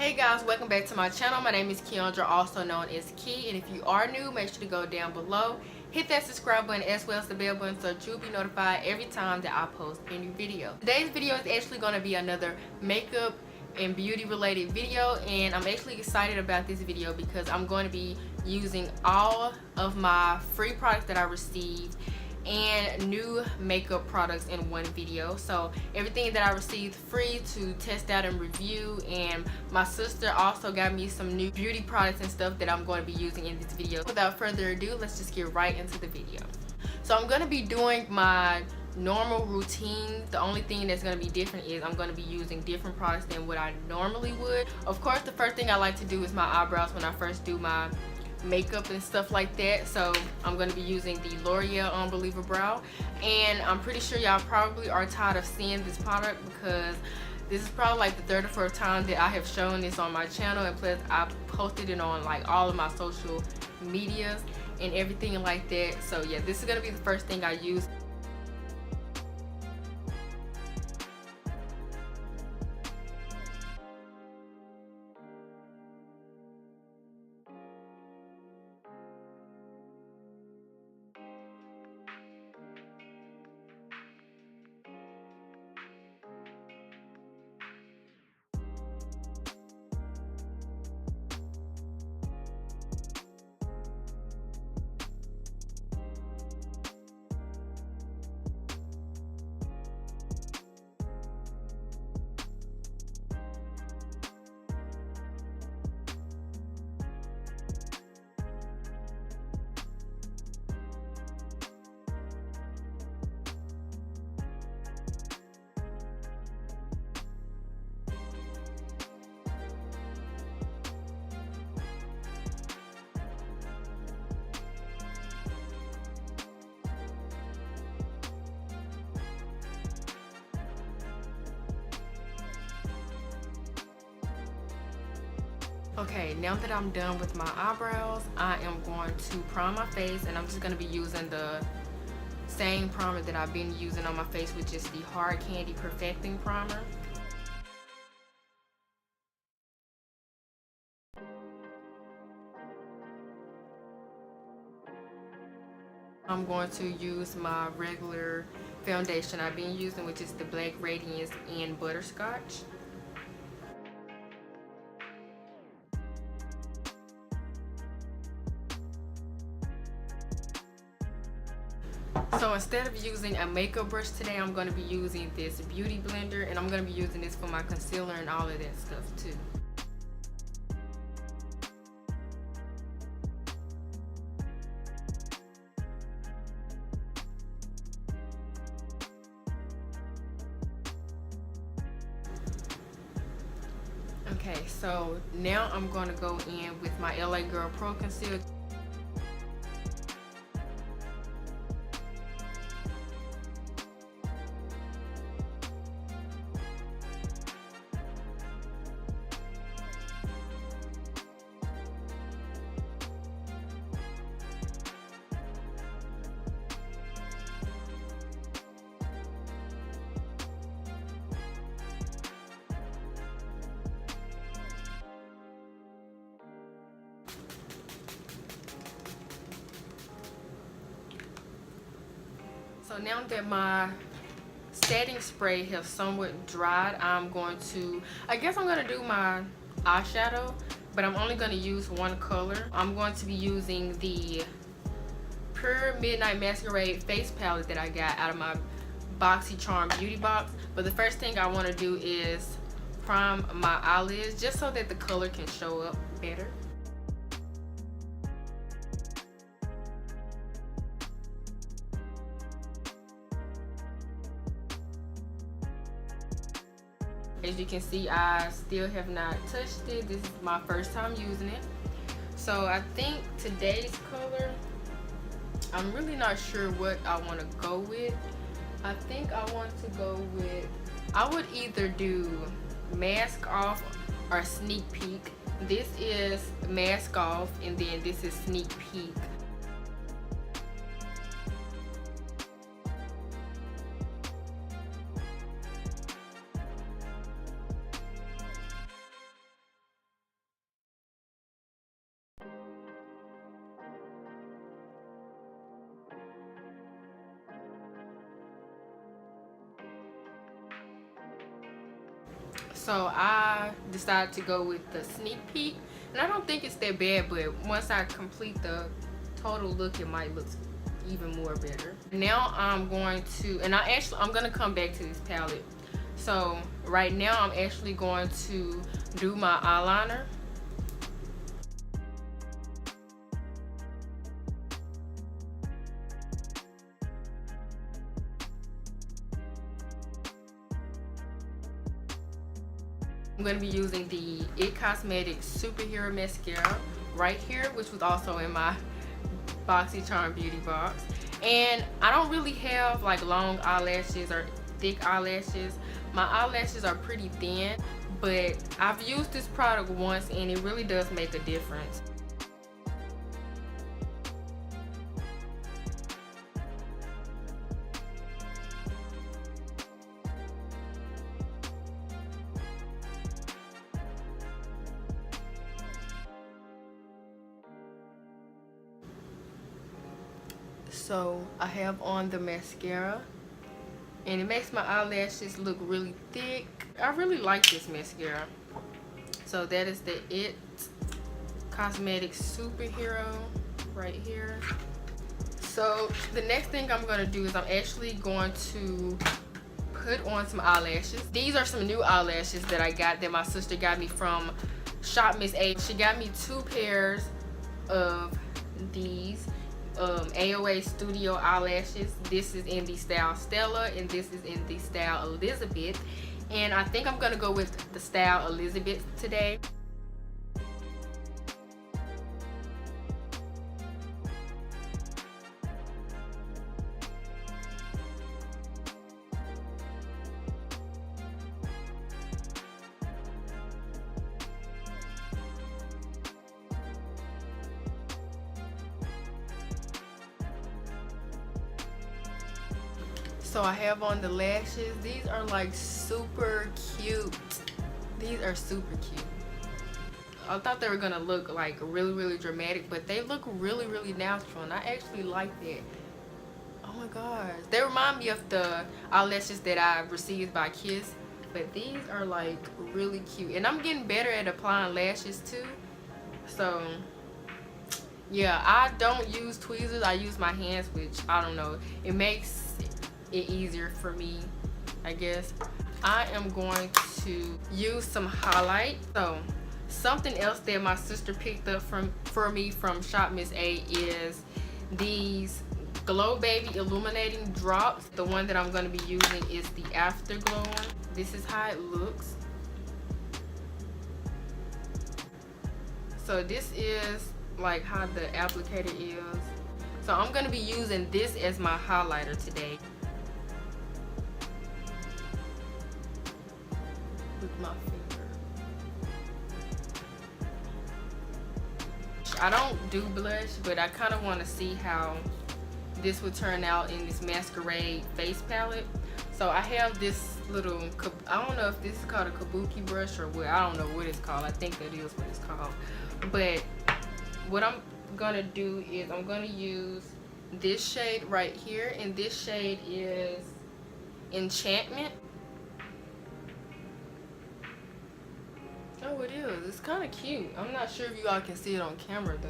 Hey guys, welcome back to my channel. My name is Kiondra, also known as Key, and if you are new, make sure to go down below, hit that subscribe button as well as the bell button so that you'll be notified every time that I post a new video. Today's video is actually going to be another makeup and beauty related video, and I'm actually excited about this video because I'm going to be using all of my free products that I received and new makeup products in one video. So everything that I received free to test out and review, and my sister also got me some new beauty products and stuff that I'm going to be using in this video. Without further ado, let's just get right into the video. So I'm going to be doing my normal routine. The only thing that's going to be different is I'm going to be using different products than what I normally would. Of course, the first thing I like to do is my eyebrows when I first do my makeup and stuff like that. So I'm going to be using the L'Oreal Unbeliever Brow, and I'm pretty sure y'all probably are tired of seeing this product because this is probably like the third or fourth time that I have shown this on my channel, and plus I posted it on like all of my social medias and everything like that. So yeah, this is going to be the first thing I use. Okay, now that I'm done with my eyebrows, I am going to prime my face, and I'm just going to be using the same primer that I've been using on my face, which is the Hard Candy Perfecting Primer. I'm going to use my regular foundation I've been using, which is the Black Radiance in Butterscotch. So instead of using a makeup brush today, I'm going to be using this beauty blender, and I'm going to be using this for my concealer and all of that stuff too. Okay, so now I'm going to go in with my LA Girl Pro Concealer. So now that my setting spray has somewhat dried, I'm going to do my eyeshadow, but I'm only going to use one color. I'm going to be using the Pure Midnight Masquerade face palette that I got out of my BoxyCharm beauty box. But the first thing I want to do is prime my eyelids just so that the color can show up better. As you can see, I still have not touched it. This is my first time using it. So I think today's color, I'm really not sure what I want to go with. I think I want to go with, I would either do Mask Off or Sneak Peek. This is Mask Off, and then this is Sneak Peek. So I decided to go with the sneak peek, and I don't think it's that bad, but once I complete the total look, it might look even more better. Now I'm going to, and I'm gonna come back to this palette. So right now I'm actually going to do my eyeliner. I'm going to be using the It Cosmetics Superhero Mascara right here, which was also in my BoxyCharm beauty box. And I don't really have like long eyelashes or thick eyelashes. My eyelashes are pretty thin, but I've used this product once and it really does make a difference. So I have on the mascara and it makes my eyelashes look really thick. I really like this mascara. So that is the It Cosmetics Superhero right here. So the next thing I'm going to do is I'm actually going to put on some eyelashes. These are some new eyelashes that I got, that my sister got me from Shop Miss A. She got me 2 pairs of these AOA Studio eyelashes. This is in the style Stella and this is in the style Elizabeth, and I think I'm gonna go with the style Elizabeth today. So I have on the lashes. These are like super cute. These are super cute. I thought they were gonna look like really dramatic, but they look really natural, and I actually like that. Oh my gosh, they remind me of the eyelashes that I received by Kiss, but these are like really cute, and I'm getting better at applying lashes too. So yeah, I don't use tweezers, I use my hands, which I don't know, it makes it easier for me, I guess. I am going to use some highlight. So something else that my sister picked up for me from Shop Miss A is these Glow Baby Illuminating Drops. The one that I'm going to be using is the Afterglow one. This is how it looks. So this is like how the applicator is. So I'm going to be using this as my highlighter today. With my finger. I don't do blush, but I kind of want to see how this would turn out in this masquerade face palette. So I have this little, I don't know if this is called a kabuki brush or what, I don't know what it's called. I think that is what it's called. But what I'm gonna do is I'm gonna use this shade right here, and this shade is Enchantment. Oh, it is. It's kind of cute. I'm not sure if you all can see it on camera though.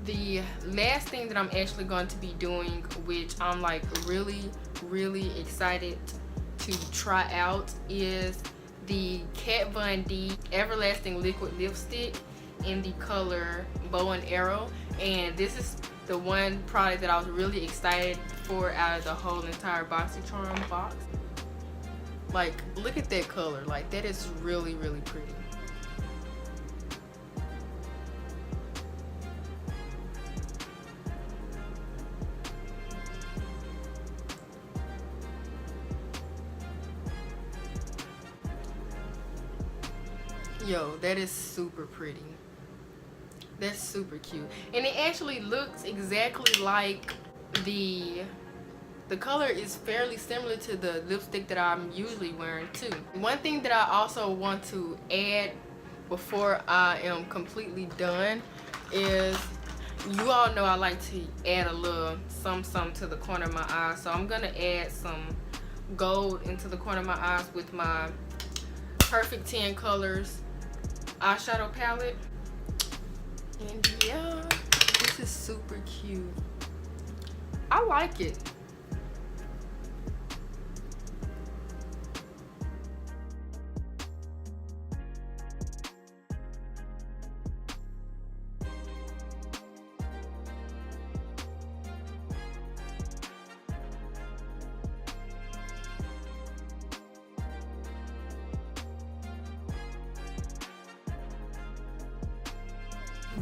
The last thing that I'm actually going to be doing, which I'm like really excited to try out, is the Kat Von D Everlasting Liquid Lipstick in the color Bow and Arrow. And this is the one product that I was really excited for out of the whole entire BoxyCharm box. Like, look at that color. Like, that is really pretty. Yo, that is super pretty. That's super cute. And it actually looks exactly like the the color is fairly similar to the lipstick that I'm usually wearing too. One thing that I also want to add before I am completely done is, you all know I like to add a little something to the corner of my eye. So I'm gonna add some gold into the corner of my eyes with my Perfect 10 Colors eyeshadow palette. And yeah, this is super cute. I like it.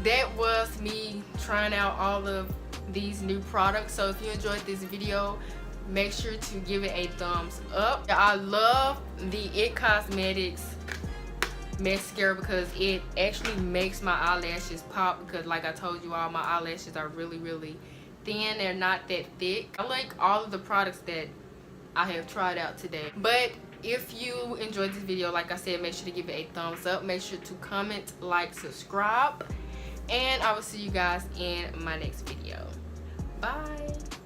That was me trying out all of these new products. So if you enjoyed this video, make sure to give it a thumbs up. I love the It Cosmetics mascara because it actually makes my eyelashes pop, because like I told you all, my eyelashes are really thin. They're not that thick. I like all of the products that I have tried out today. But if you enjoyed this video, like I said, make sure to give it a thumbs up. Make sure to comment, like, subscribe, and I will see you guys in my next video. Bye.